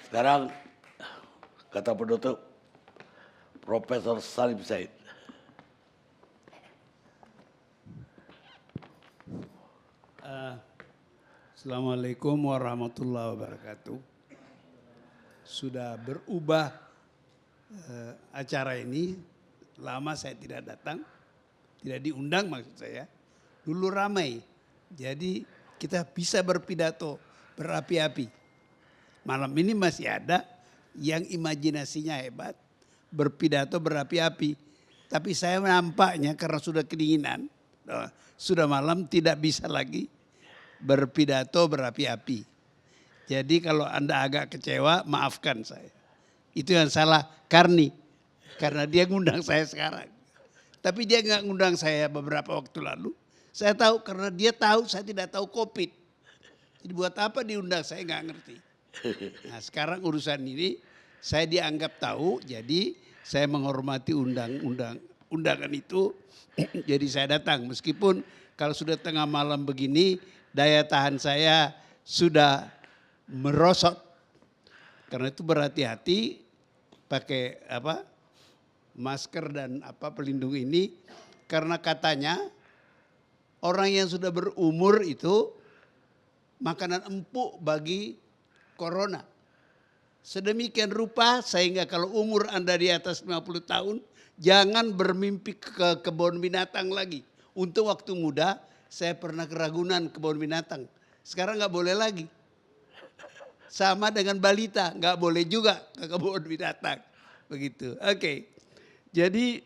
Sekarang kata penutup Profesor Salim Said. Assalamualaikum warahmatullahi wabarakatuh. Sudah berubah acara ini, lama saya tidak datang, tidak diundang maksud saya. Dulu ramai, jadi kita bisa berpidato berapi-api. Malam ini masih ada yang imajinasinya hebat, berpidato berapi-api. Tapi saya nampaknya karena sudah kedinginan, sudah malam tidak bisa lagi berpidato berapi-api. Jadi kalau Anda agak kecewa, maafkan saya. Itu yang salah Karni, karena dia ngundang saya sekarang. Tapi dia nggak ngundang saya beberapa waktu lalu. Saya tahu karena dia tahu saya tidak tahu COVID. Jadi buat apa diundang saya nggak ngerti. Nah sekarang urusan ini saya dianggap tahu, jadi saya menghormati undangan itu. Jadi saya datang meskipun kalau sudah tengah malam begini daya tahan saya sudah merosot. Karena itu berhati-hati pakai masker dan pelindung ini, karena katanya orang yang sudah berumur itu makanan empuk bagi corona. Sedemikian rupa sehingga kalau umur Anda di atas 50 tahun jangan bermimpi ke kebun binatang lagi. Untuk waktu muda saya pernah ke Ragunan kebun binatang. Sekarang nggak boleh lagi. Sama dengan balita, nggak boleh juga ke kebun binatang. Begitu. Oke. Jadi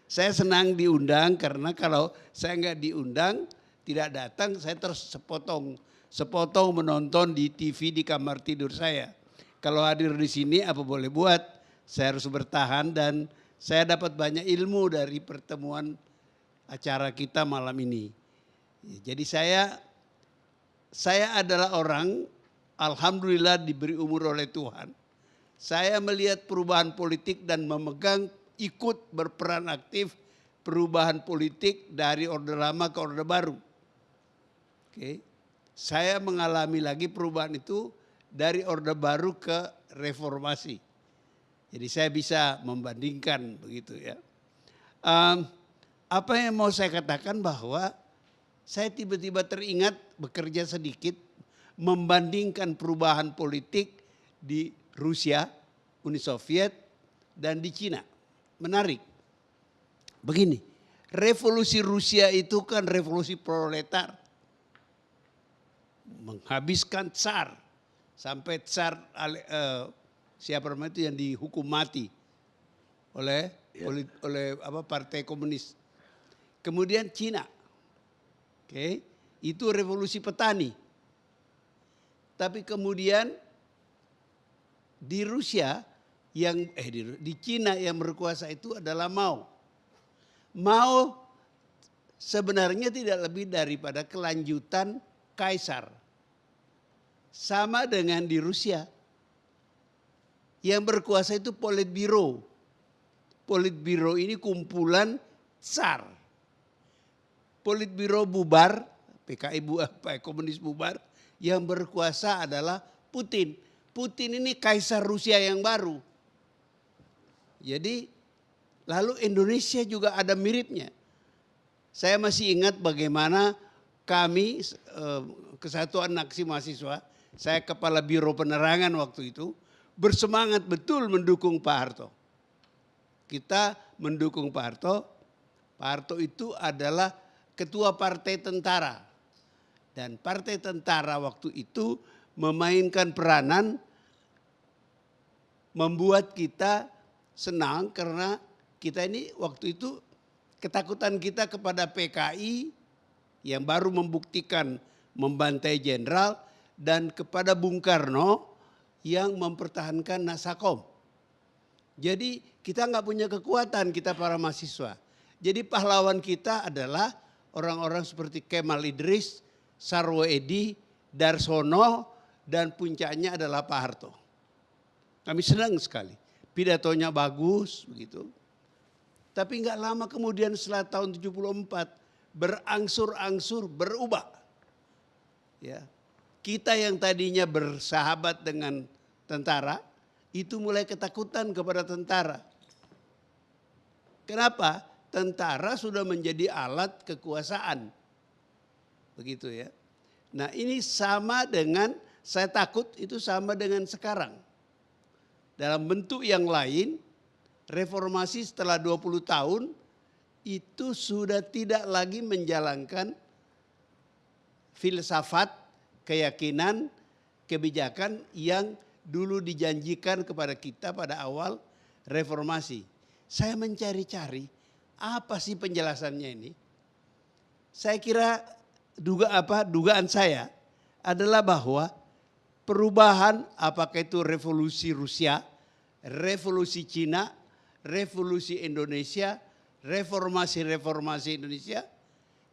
saya senang diundang karena kalau saya nggak diundang, tidak datang, saya terus sepotong menonton di TV di kamar tidur saya. Kalau hadir di sini apa boleh buat, saya harus bertahan dan saya dapat banyak ilmu dari pertemuan acara kita malam ini. Jadi saya adalah orang, alhamdulillah diberi umur oleh Tuhan. Saya melihat perubahan politik dan memegang ikut berperan aktif perubahan politik dari Orde Lama ke Orde Baru. Oke. Saya mengalami lagi perubahan itu dari Orde Baru ke reformasi. Jadi saya bisa membandingkan begitu ya. Apa yang mau saya katakan bahwa saya tiba-tiba teringat bekerja sedikit membandingkan perubahan politik di Rusia, Uni Soviet dan di Cina. Menarik. Begini, revolusi Rusia itu kan revolusi proletar. Menghabiskan tsar. Sampai tsar siapa namanya itu yang dihukum mati oleh Partai Komunis. Kemudian Cina. Oke, itu revolusi petani. Tapi kemudian di Rusia di Cina yang berkuasa itu adalah Mao. Mao sebenarnya tidak lebih daripada kelanjutan Kaisar. Sama dengan di Rusia. Yang berkuasa itu Politbiro. Politbiro ini kumpulan tsar. Politbiro bubar, PKI komunis bubar, yang berkuasa adalah Putin. Putin ini kaisar Rusia yang baru. Jadi lalu Indonesia juga ada miripnya. Saya masih ingat bagaimana kami Kesatuan Aksi Mahasiswa, saya kepala Biro Penerangan waktu itu, bersemangat betul mendukung Pak Harto. Kita mendukung Pak Harto. Pak Harto itu adalah ketua partai tentara. Dan partai tentara waktu itu memainkan peranan membuat kita senang karena kita ini waktu itu ketakutan kita kepada PKI yang baru membuktikan membantai jenderal dan kepada Bung Karno yang mempertahankan Nasakom. Jadi kita nggak punya kekuatan kita para mahasiswa. Jadi pahlawan kita adalah orang-orang seperti Kemal Idris, Sarwo Edi, Darsono, dan puncaknya adalah Pak Harto. Kami senang sekali. Pidatonya bagus begitu. Tapi nggak lama kemudian setelah tahun 74 berangsur-angsur berubah. Ya. Kita yang tadinya bersahabat dengan tentara, itu mulai ketakutan kepada tentara. Kenapa? Tentara sudah menjadi alat kekuasaan. Begitu ya. Nah ini sama dengan, saya takut itu sama dengan sekarang. Dalam bentuk yang lain, reformasi setelah 20 tahun itu sudah tidak lagi menjalankan filsafat, keyakinan, kebijakan yang dulu dijanjikan kepada kita pada awal reformasi. Saya mencari-cari apa sih penjelasannya ini. Saya kira dugaan saya adalah bahwa perubahan apakah itu revolusi Rusia, revolusi Cina, revolusi Indonesia, reformasi Indonesia,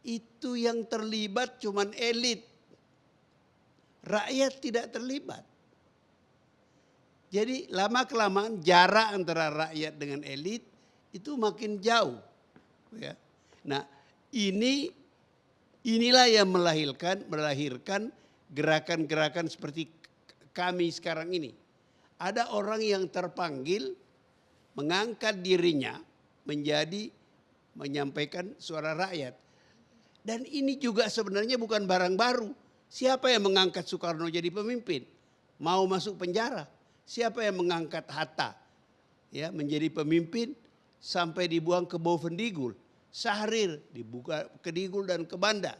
itu yang terlibat cuman elit. Rakyat tidak terlibat. Jadi lama-kelamaan jarak antara rakyat dengan elit itu makin jauh. Ya. Nah inilah yang melahirkan gerakan-gerakan seperti kami sekarang ini. Ada orang yang terpanggil mengangkat dirinya menyampaikan suara rakyat. Dan ini juga sebenarnya bukan barang baru. Siapa yang mengangkat Soekarno jadi pemimpin? Mau masuk penjara. Siapa yang mengangkat Hatta ya menjadi pemimpin sampai dibuang ke Bovendigul, Syahrir dibuka ke Digul dan ke Banda.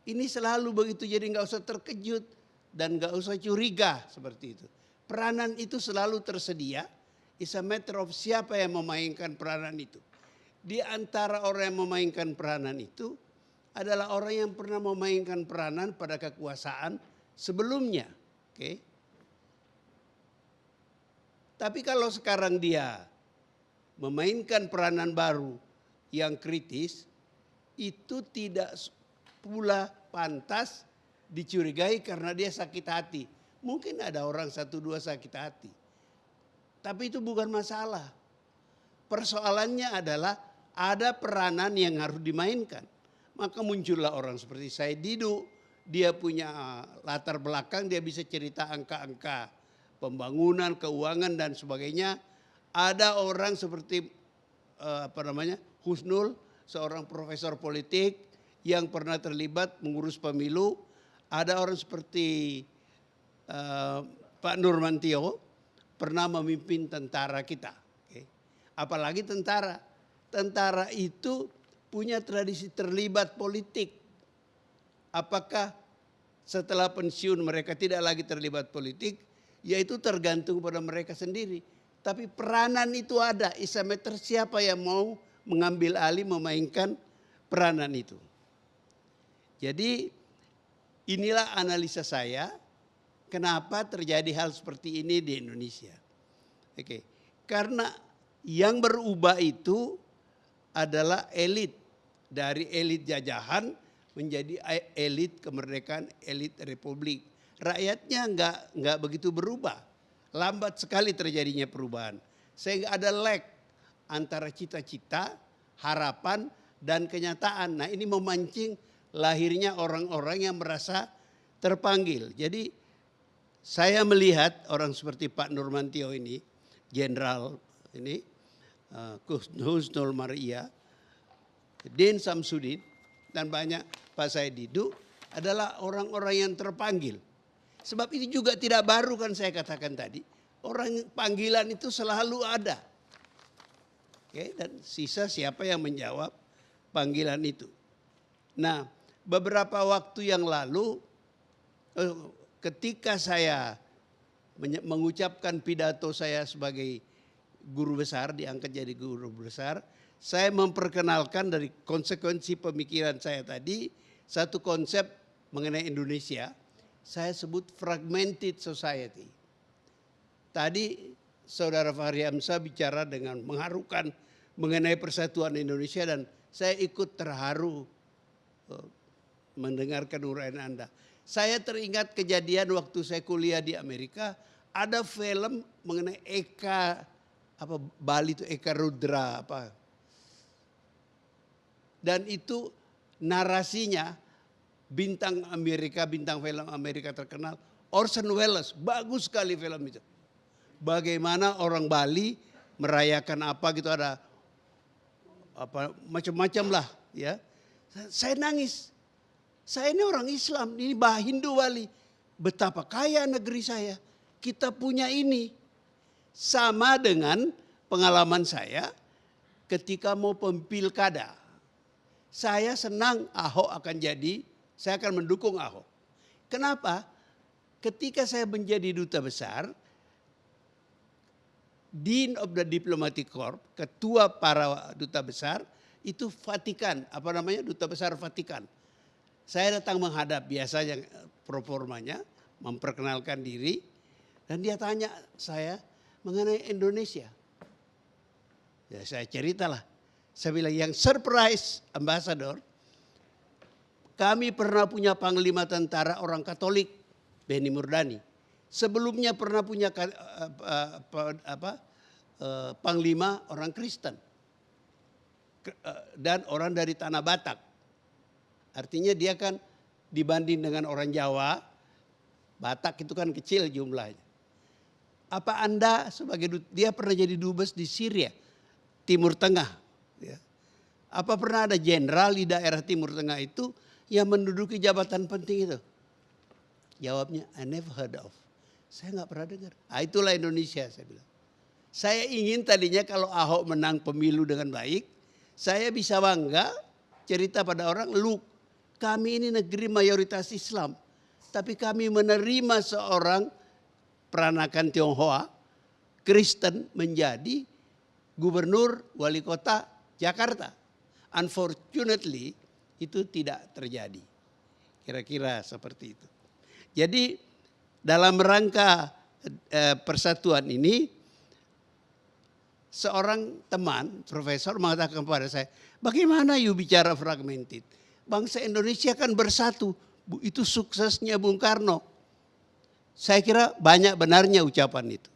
Ini selalu begitu, jadi nggak usah terkejut dan nggak usah curiga seperti itu. Peranan itu selalu tersedia. It's a matter of siapa yang memainkan peranan itu. Di antara orang yang memainkan peranan itu adalah orang yang pernah memainkan peranan pada kekuasaan sebelumnya. Oke. Tapi kalau sekarang dia memainkan peranan baru yang kritis, itu tidak pula pantas dicurigai karena dia sakit hati. Mungkin ada orang 1-2 sakit hati. Tapi itu bukan masalah. Persoalannya adalah ada peranan yang harus dimainkan. Maka muncullah orang seperti Said Didu. Dia punya latar belakang, dia bisa cerita angka-angka pembangunan, keuangan dan sebagainya. Ada orang seperti Husnul, seorang profesor politik yang pernah terlibat mengurus pemilu. Ada orang seperti Pak Nurmantio pernah memimpin tentara kita. Apalagi tentara. Tentara itu punya tradisi terlibat politik. Apakah setelah pensiun mereka tidak lagi terlibat politik? Ya itu tergantung pada mereka sendiri. Tapi peranan itu ada. Isameter siapa yang mau mengambil alih memainkan peranan itu. Jadi inilah analisa saya kenapa terjadi hal seperti ini di Indonesia. Oke. Karena yang berubah itu adalah elit. Dari elit jajahan menjadi elit kemerdekaan, elit republik. Rakyatnya enggak begitu berubah. Lambat sekali terjadinya perubahan. Sehingga ada lag antara cita-cita, harapan, dan kenyataan. Nah ini memancing lahirnya orang-orang yang merasa terpanggil. Jadi saya melihat orang seperti Pak Nurmantio ini, jenderal ini, Husnul Maria, Din Samsudin, dan banyak Pak Said Didu adalah orang-orang yang terpanggil. Sebab ini juga tidak baru kan saya katakan tadi. Orang panggilan itu selalu ada. Oke, dan sisa siapa yang menjawab panggilan itu. Nah beberapa waktu yang lalu ketika saya mengucapkan pidato saya sebagai guru besar, diangkat jadi guru besar, saya memperkenalkan dari konsekuensi pemikiran saya tadi, satu konsep mengenai Indonesia, saya sebut fragmented society. Tadi Saudara Fahri Hamzah bicara dengan mengharukan mengenai persatuan Indonesia dan saya ikut terharu mendengarkan uraian Anda. Saya teringat kejadian waktu saya kuliah di Amerika, ada film mengenai Bali itu Eka Rudra apa. Dan itu narasinya bintang film Amerika terkenal Orson Welles, bagus sekali film itu. Bagaimana orang Bali merayakan apa gitu, ada apa macam-macam lah ya. Saya nangis. Saya ini orang Islam, ini Hindu Bali. Betapa kaya negeri saya. Kita punya ini. Sama dengan pengalaman saya ketika mau pilkada. Saya senang Ahok akan jadi, saya akan mendukung Ahok. Kenapa? Ketika saya menjadi duta besar, Dean of the Diplomatic Corps, ketua para duta besar, itu Vatikan, apa namanya, duta besar Vatikan. Saya datang menghadap biasanya proformanya, memperkenalkan diri, dan dia tanya saya mengenai Indonesia. Ya saya ceritalah. Saya bilang yang surprise ambassador, kami pernah punya panglima tentara orang Katolik, Benny Murdani. Sebelumnya pernah punya panglima orang Kristen dan orang dari tanah Batak. Artinya dia kan dibanding dengan orang Jawa, Batak itu kan kecil jumlahnya. Apa Anda sebagai dia pernah jadi dubes di Syria, Timur Tengah. Ya. Apa pernah ada jenderal di daerah Timur Tengah itu yang menduduki jabatan penting itu? Jawabnya, I never heard of. Saya nggak pernah dengar. Itulah Indonesia, saya bilang. Saya ingin tadinya kalau Ahok menang pemilu dengan baik, saya bisa bangga cerita pada orang, look, kami ini negeri mayoritas Islam. Tapi kami menerima seorang peranakan Tionghoa, Kristen menjadi gubernur wali kota Jakarta. Unfortunately itu tidak terjadi. Kira-kira seperti itu. Jadi dalam rangka persatuan ini, seorang teman, profesor mengatakan kepada saya, bagaimana you bicara fragmented? Bangsa Indonesia kan bersatu, itu suksesnya Bung Karno. Saya kira banyak benarnya ucapan itu.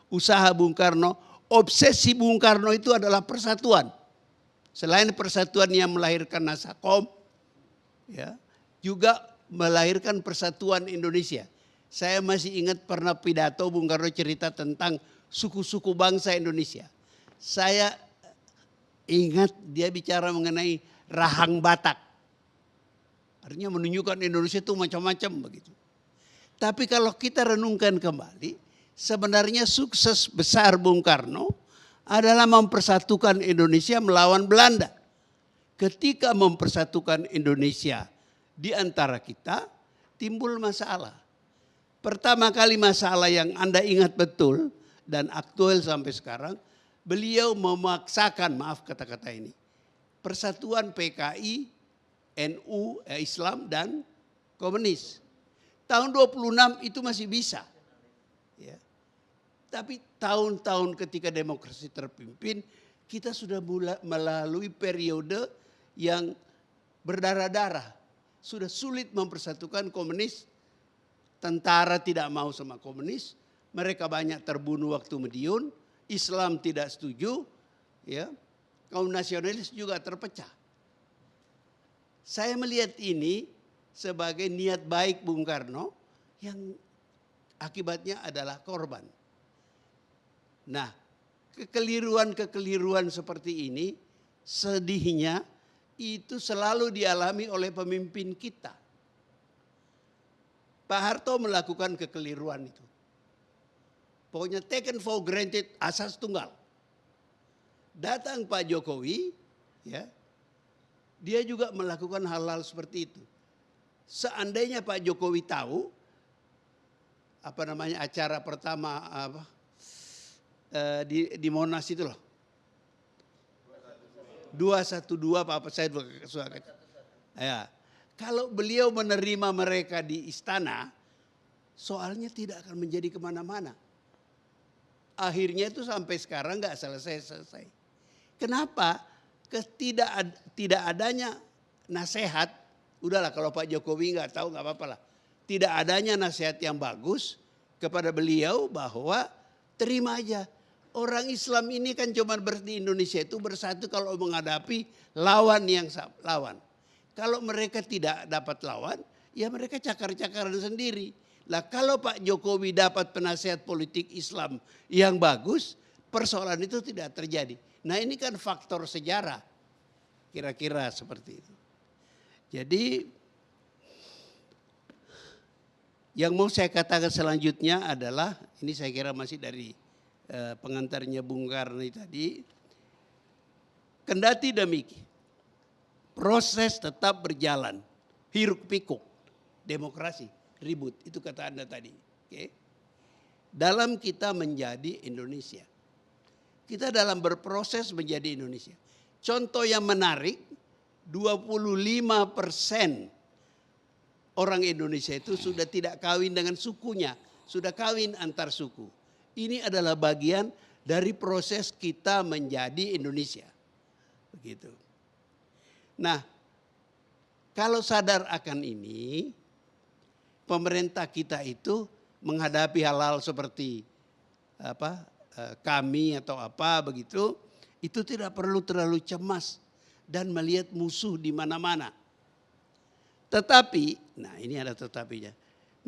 Usaha Bung Karno, obsesi Bung Karno itu adalah persatuan. Selain persatuan yang melahirkan Nasakom, ya, juga melahirkan persatuan Indonesia. Saya masih ingat pernah pidato Bung Karno cerita tentang suku-suku bangsa Indonesia. Saya ingat dia bicara mengenai rahang Batak. Artinya menunjukkan Indonesia itu macam-macam begitu. Tapi kalau kita renungkan kembali, sebenarnya sukses besar Bung Karno adalah mempersatukan Indonesia melawan Belanda. Ketika mempersatukan Indonesia di antara kita, timbul masalah. Pertama kali masalah yang Anda ingat betul dan aktual sampai sekarang, beliau memaksakan, maaf kata-kata ini, persatuan PKI, NU, Islam dan komunis. Tahun 26 itu masih bisa. Ya. Tapi tahun-tahun ketika demokrasi terpimpin, kita sudah melalui periode yang berdarah-darah. Sudah sulit mempersatukan komunis, tentara tidak mau sama komunis, mereka banyak terbunuh waktu Mediun, Islam tidak setuju, ya, kaum nasionalis juga terpecah. Saya melihat ini sebagai niat baik Bung Karno yang akibatnya adalah korban. Nah, kekeliruan-kekeliruan seperti ini, sedihnya itu selalu dialami oleh pemimpin kita. Pak Harto melakukan kekeliruan itu. Pokoknya taken for granted asas tunggal. Datang Pak Jokowi, ya, dia juga melakukan hal-hal seperti itu. Seandainya Pak Jokowi tahu, apa namanya acara pertama di Monas itu loh. 212 apa saya suka. Ya. Kalau beliau menerima mereka di istana, soalnya tidak akan menjadi kemana-mana. Akhirnya itu sampai sekarang nggak selesai. Kenapa? Tidak adanya nasihat. Udahlah kalau Pak Jokowi nggak tahu nggak apa-apa lah. Tidak adanya nasihat yang bagus kepada beliau bahwa terima aja. Orang Islam ini kan cuma di Indonesia itu bersatu kalau menghadapi lawan yang lawan. Kalau mereka tidak dapat lawan, ya mereka cakar-cakaran sendiri. Lah kalau Pak Jokowi dapat penasihat politik Islam yang bagus, persoalan itu tidak terjadi. Nah ini kan faktor sejarah, kira-kira seperti itu. Jadi yang mau saya katakan selanjutnya adalah, ini saya kira masih dari pengantarnya Bung Karni tadi, kendati demikian, proses tetap berjalan, hiruk pikuk, demokrasi, ribut, itu kata Anda tadi. Oke. Dalam kita menjadi Indonesia. Kita dalam berproses menjadi Indonesia. Contoh yang menarik, 25% orang Indonesia itu sudah tidak kawin dengan sukunya, sudah kawin antar suku. Ini adalah bagian dari proses kita menjadi Indonesia. Begitu. Nah, kalau sadar akan ini, pemerintah kita itu menghadapi hal-hal seperti kami atau apa begitu, itu tidak perlu terlalu cemas dan melihat musuh di mana-mana. Tetapi, nah ini ada tetapinya.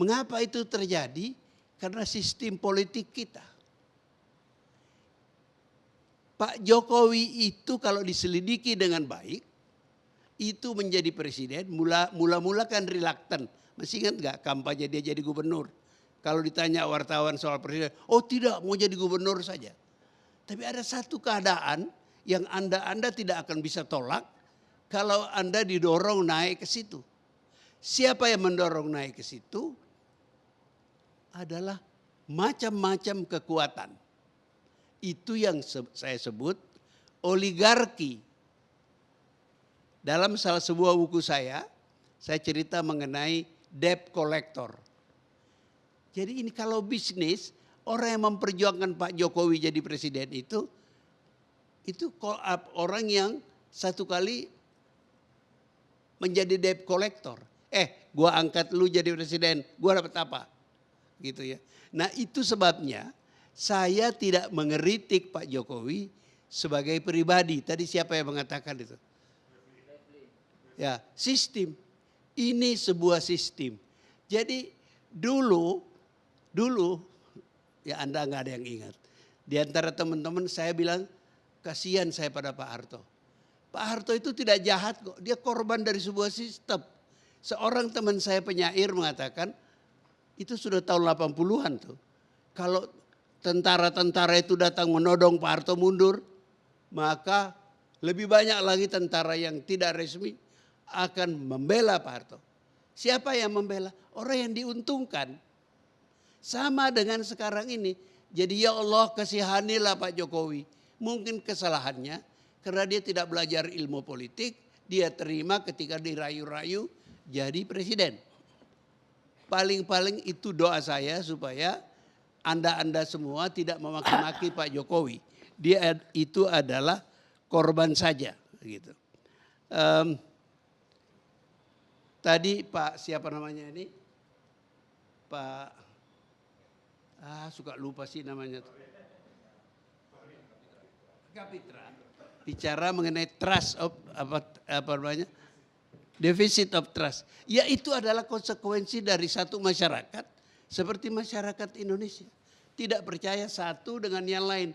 Mengapa itu terjadi? Karena sistem politik kita. Pak Jokowi itu kalau diselidiki dengan baik, itu menjadi presiden, mula-mula kan reluctant. Masih ingat gak kampanye dia jadi gubernur? Kalau ditanya wartawan soal presiden, oh tidak mau jadi gubernur saja. Tapi ada satu keadaan yang Anda tidak akan bisa tolak kalau Anda didorong naik ke situ. Siapa yang mendorong naik ke situ? Adalah macam-macam kekuatan. Itu yang saya sebut oligarki. Dalam salah sebuah buku saya cerita mengenai debt collector. Jadi ini kalau bisnis, orang yang memperjuangkan Pak Jokowi jadi presiden itu orang yang satu kali menjadi debt collector. Gua angkat lu jadi presiden, gua dapat apa? Gitu ya. Nah itu sebabnya saya tidak mengeritik Pak Jokowi sebagai pribadi. Tadi siapa yang mengatakan itu? Ya, sistem. Ini sebuah sistem. Jadi dulu ya Anda nggak ada yang ingat. Di antara teman-teman saya bilang kasihan saya pada Pak Harto. Pak Harto itu tidak jahat kok. Dia korban dari sebuah sistem. Seorang teman saya penyair mengatakan, itu sudah tahun 80-an tuh. Kalau tentara-tentara itu datang menodong Pak Harto mundur, maka lebih banyak lagi tentara yang tidak resmi akan membela Pak Harto. Siapa yang membela? Orang yang diuntungkan. Sama dengan sekarang ini. Jadi ya Allah kasihanilah Pak Jokowi. Mungkin kesalahannya karena dia tidak belajar ilmu politik, dia terima ketika dirayu-rayu jadi presiden. Paling-paling itu doa saya supaya Anda semua tidak memaki-maki Pak Jokowi. Dia itu adalah korban saja. Gitu. Tadi Pak siapa namanya ini? Pak, suka lupa sih namanya. Kapitra. Bicara mengenai trust of apa namanya? Deficit of trust. Ya itu adalah konsekuensi dari satu masyarakat seperti masyarakat Indonesia. Tidak percaya satu dengan yang lain.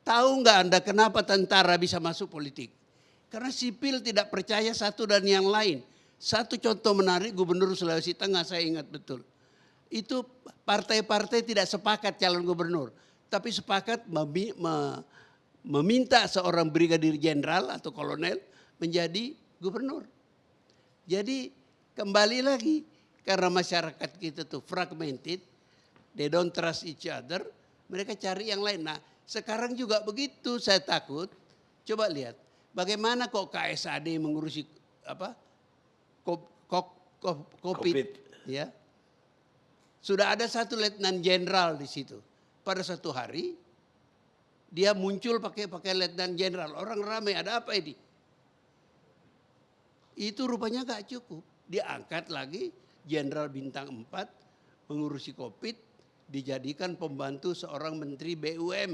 Tahu nggak Anda kenapa tentara bisa masuk politik? Karena sipil tidak percaya satu dan yang lain. Satu contoh menarik Gubernur Sulawesi Tengah saya ingat betul. Itu partai-partai tidak sepakat calon gubernur. Tapi sepakat meminta seorang brigadir jenderal atau kolonel menjadi gubernur. Jadi kembali lagi karena masyarakat kita tuh fragmented, they don't trust each other, mereka cari yang lain. Nah sekarang juga begitu saya takut, coba lihat bagaimana kok KSAD mengurusi COVID. Ya. Sudah ada satu letnan jenderal di situ. Pada satu hari dia muncul pakai letnan jenderal, orang ramai ada apa ini? Itu rupanya gak cukup. Dia angkat lagi jenderal bintang 4 mengurusi COVID, dijadikan pembantu seorang menteri BUMN.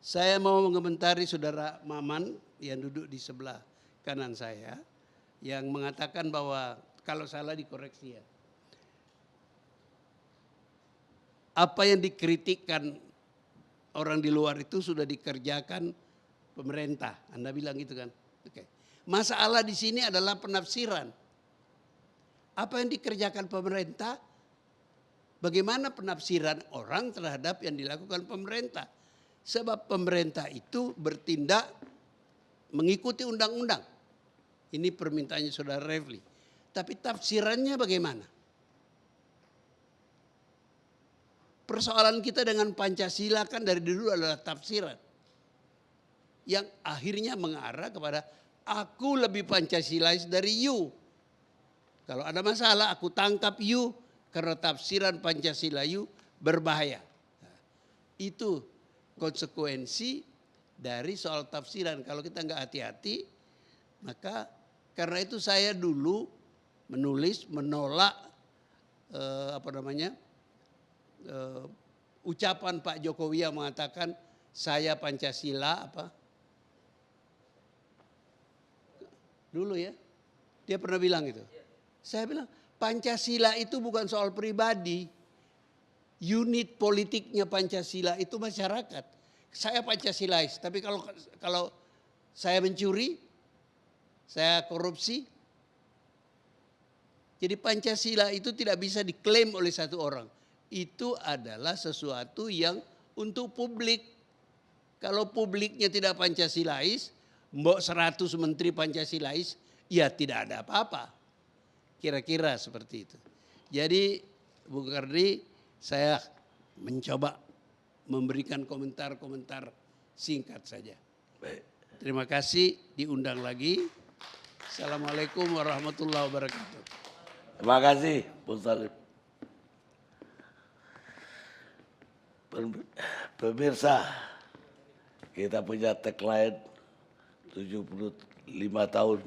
Saya mau mengomentari saudara Maman yang duduk di sebelah kanan saya, yang mengatakan bahwa kalau salah dikoreksi ya. Apa yang dikritikkan orang di luar itu sudah dikerjakan pemerintah. Anda bilang gitu kan? Oke. Masalah di sini adalah penafsiran. Apa yang dikerjakan pemerintah? Bagaimana penafsiran orang terhadap yang dilakukan pemerintah? Sebab pemerintah itu bertindak mengikuti undang-undang. Ini permintaannya saudara Refli. Tapi tafsirannya bagaimana? Persoalan kita dengan Pancasila kan dari dulu adalah tafsiran. Yang akhirnya mengarah kepada aku lebih Pancasilais dari you. Kalau ada masalah aku tangkap you karena tafsiran Pancasila you berbahaya. Nah, itu konsekuensi dari soal tafsiran. Kalau kita nggak hati-hati, maka karena itu saya dulu menulis menolak ucapan Pak Jokowi yang mengatakan saya Pancasila dulu ya, dia pernah bilang itu. Saya bilang Pancasila itu bukan soal pribadi. Unit politiknya Pancasila itu masyarakat. Saya Pancasilais, tapi kalau saya mencuri, saya korupsi, jadi Pancasila itu tidak bisa diklaim oleh satu orang. Itu adalah sesuatu yang untuk publik. Kalau publiknya tidak Pancasilais, mbok 100 menteri Pancasilais, ya tidak ada apa-apa. Kira-kira seperti itu. Jadi Bung Kardi, saya mencoba memberikan komentar-komentar singkat saja. Baik. Terima kasih, diundang lagi. Assalamualaikum warahmatullahi wabarakatuh. Terima kasih, Bung Salim. Pemirsa, kita punya tagline 75 tahun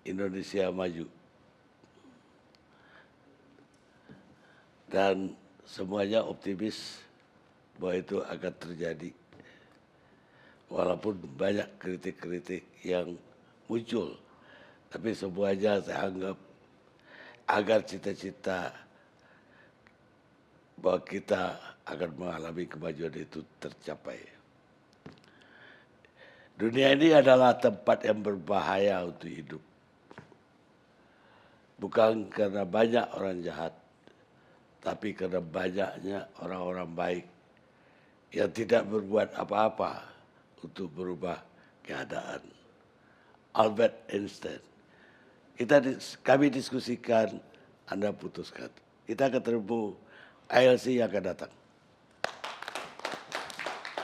Indonesia Maju. Dan semuanya optimis bahwa itu akan terjadi. Walaupun banyak kritik-kritik yang muncul. Tapi semuanya saya anggap agar cita-cita bahwa kita akan mengalami kemajuan itu tercapai. Dunia ini adalah tempat yang berbahaya untuk hidup. Bukan karena banyak orang jahat, tapi karena banyaknya orang-orang baik yang tidak berbuat apa-apa untuk berubah keadaan. Albert Einstein. Kami diskusikan, Anda putuskan. Kita ketemu ILC yang akan datang.